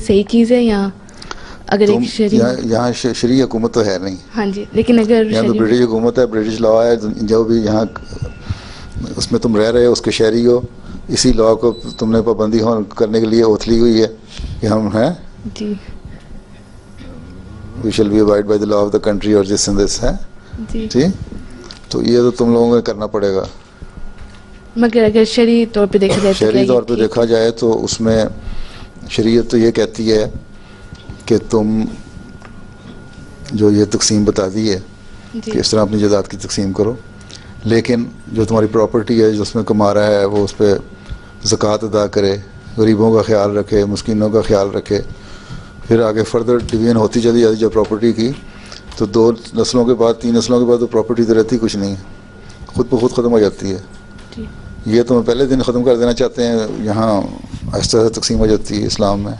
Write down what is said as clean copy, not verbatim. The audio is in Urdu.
صحیح چیز ہے یا اگر ایک شرعی یہاں شرعی حکومت تو ہے نہیں. ہاں جی، لیکن اگر یہاں تو برٹش حکومت ہے, برٹش لا ہے, جو بھی یہاں اس میں تم رہ رہے ہو اس کے شہری ہو, اسی لا کو تم نے پابندی کرنے کے لیے اوتھ لی ہوئی ہے کہ ہم ہیں جی we shall be abide by the law of the country اور دس اینڈ دس ہے جی. ٹھیک. تو یہ تو تم لوگوں کو کرنا پڑے گا. مگر اگر شرعی طور پہ دیکھا جائے تو کیا شرعی یہ طور پہ ٹھیک دیکھا جائے تو اس میں شریعت تو یہ کہتی ہے کہ تم جو یہ تقسیم بتا دی ہے کہ اس طرح اپنی جائیداد کی تقسیم کرو, لیکن جو تمہاری پراپرٹی ہے جو اس میں کما رہا ہے وہ اس پہ زکوٰۃ ادا کرے, غریبوں کا خیال رکھے, مسکینوں کا خیال رکھے. پھر آگے فردر ڈویژن ہوتی چلی جاتی جو پراپرٹی کی, تو 2 نسلوں کے بعد 3 نسلوں کے بعد تو پراپرٹی تو رہتی کچھ نہیں, خود بخود ختم ہو جاتی ہے. جی. یہ تو پہلے دن ختم کر دینا چاہتے ہیں, یہاں آہستہ آہستہ تقسیم ہو جاتی ہے اسلام میں.